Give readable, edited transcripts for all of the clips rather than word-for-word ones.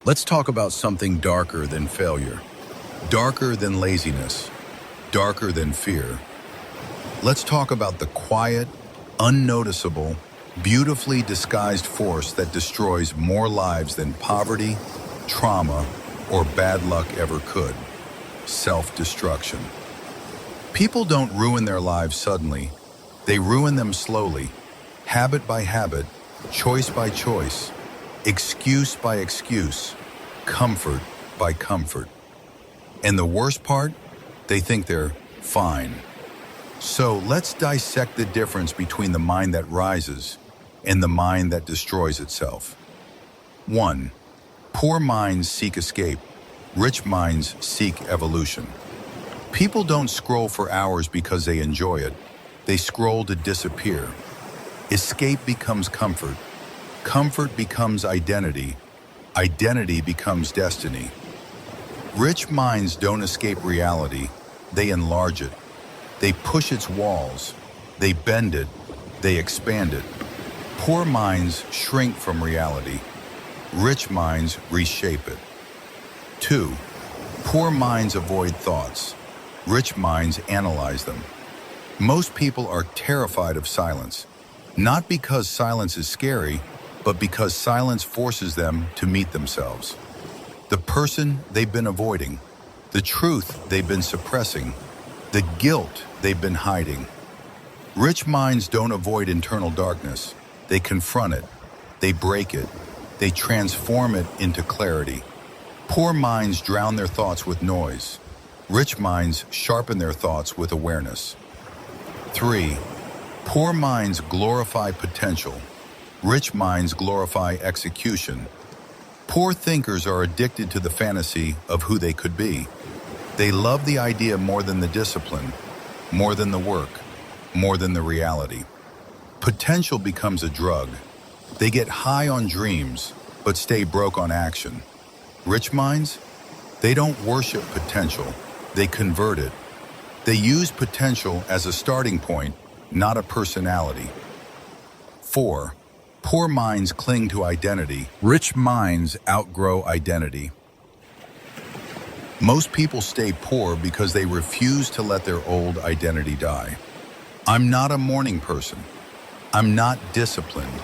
Let's talk about something darker than failure, darker than laziness, darker than fear. Let's talk about the quiet, unnoticeable, beautifully disguised force that destroys more lives than poverty, trauma, or bad luck ever could: self-destruction. People don't ruin their lives suddenly. They ruin them slowly, habit by habit, choice by choice, excuse by excuse, comfort by comfort. And the worst part? They think they're fine. So let's dissect the difference between the mind that rises and the mind that destroys itself. 1. Poor minds seek escape. Rich minds seek evolution. People don't scroll for hours because they enjoy it. They scroll to disappear. Escape becomes comfort. Comfort becomes identity. Identity becomes destiny. Rich minds don't escape reality. They enlarge it. They push its walls. They bend it. They expand it. Poor minds shrink from reality. Rich minds reshape it. 2. Poor minds avoid thoughts. Rich minds analyze them. Most people are terrified of silence, not because silence is scary, but because silence forces them to meet themselves. The person they've been avoiding, the truth they've been suppressing, the guilt they've been hiding. Rich minds don't avoid internal darkness. They confront it. They break it. They transform it into clarity. Poor minds drown their thoughts with noise. Rich minds sharpen their thoughts with awareness. 3. Poor minds glorify potential. Rich minds glorify execution. Poor thinkers are addicted to the fantasy of who they could be. They love the idea more than the discipline, more than the work, more than the reality. Potential becomes a drug. They get high on dreams, but stay broke on action. Rich minds? They don't worship potential. They convert it. They use potential as a starting point, not a personality. 4. Poor minds cling to identity. Rich minds outgrow identity. Most people stay poor because they refuse to let their old identity die. I'm not a morning person. I'm not disciplined.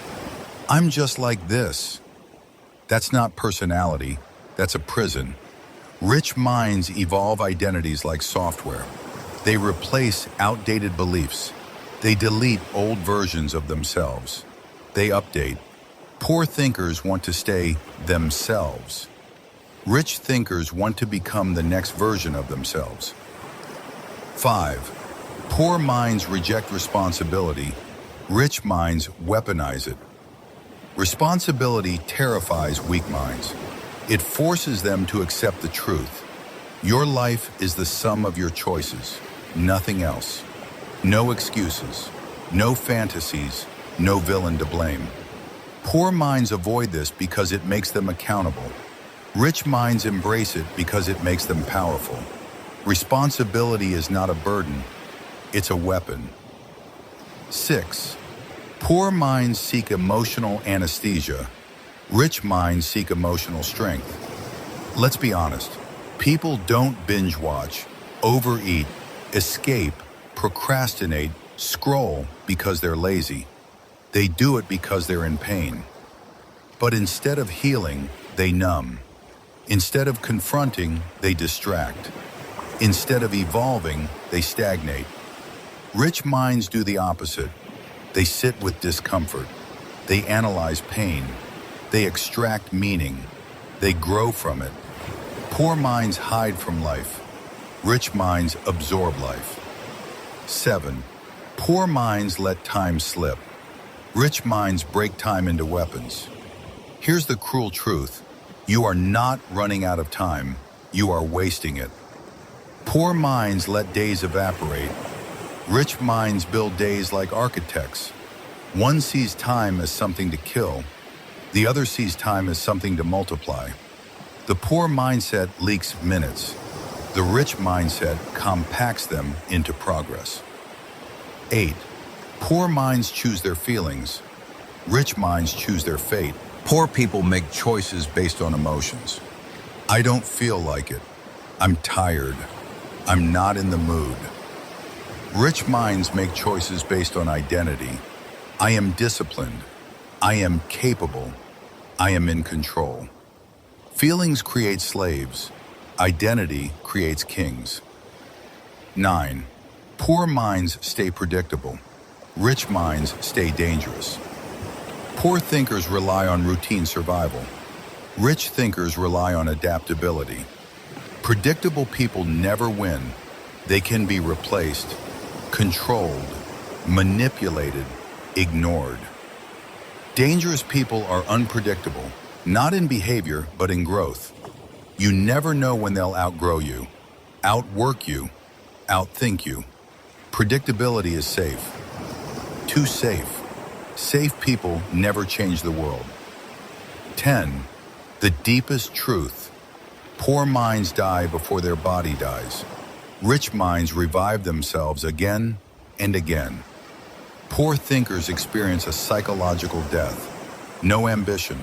I'm just like this. That's not personality. That's a prison. Rich minds evolve identities like software. They replace outdated beliefs. They delete old versions of themselves. They update. Poor thinkers want to stay themselves. Rich thinkers want to become the next version of themselves. 5. Poor minds reject responsibility. Rich minds weaponize it. Responsibility terrifies weak minds. It forces them to accept the truth. Your life is the sum of your choices, nothing else. No excuses, no fantasies, no villain to blame. Poor minds avoid this because it makes them accountable. Rich minds embrace it because it makes them powerful. Responsibility is not a burden, it's a weapon. 6. Poor minds seek emotional anesthesia. Rich minds seek emotional strength. Let's be honest. People don't binge watch, overeat, escape, procrastinate, scroll because they're lazy. They do it because they're in pain. But instead of healing, they numb. Instead of confronting, they distract. Instead of evolving, they stagnate. Rich minds do the opposite. They sit with discomfort. They analyze pain. They extract meaning. They grow from it. Poor minds hide from life. Rich minds absorb life. 7. Poor minds let time slip. Rich minds break time into weapons. Here's the cruel truth. You are not running out of time. You are wasting it. Poor minds let days evaporate. Rich minds build days like architects. One sees time as something to kill. The other sees time as something to multiply. The poor mindset leaks minutes. The rich mindset compacts them into progress. 8. Poor minds choose their feelings. Rich minds choose their fate. Poor people make choices based on emotions. I don't feel like it. I'm tired. I'm not in the mood. Rich minds make choices based on identity. I am disciplined. I am capable. I am in control. Feelings create slaves. Identity creates kings. 9. Poor minds stay predictable. Rich minds stay dangerous. Poor thinkers rely on routine survival. Rich thinkers rely on adaptability. Predictable people never win. They can be replaced, controlled, manipulated, ignored. Dangerous people are unpredictable, not in behavior, but in growth. You never know when they'll outgrow you, outwork you, outthink you. Predictability is safe. Too safe. Safe people never change the world. 10. The deepest truth. Poor minds die before their body dies. Rich minds revive themselves again and again. Poor thinkers experience a psychological death. No ambition,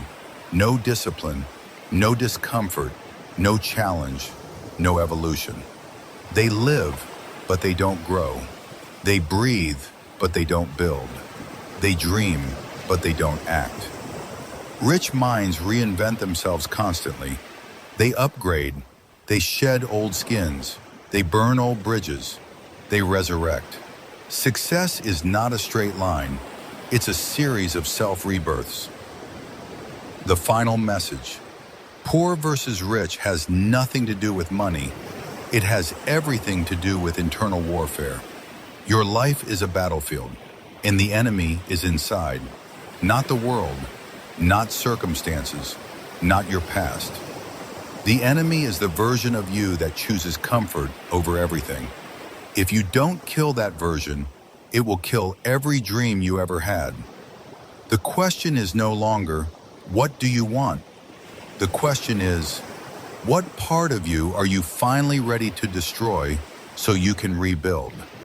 no discipline, no discomfort, no challenge, no evolution. They live, but they don't grow. They breathe, but they don't build. They dream, but they don't act. Rich minds reinvent themselves constantly. They upgrade. They shed old skins. They burn old bridges. They resurrect. Success is not a straight line. It's a series of self-rebirths. The final message. Poor versus rich has nothing to do with money. It has everything to do with internal warfare. Your life is a battlefield, and the enemy is inside. Not the world, not circumstances, not your past. The enemy is the version of you that chooses comfort over everything. If you don't kill that version, it will kill every dream you ever had. The question is no longer, what do you want? The question is, what part of you are you finally ready to destroy so you can rebuild?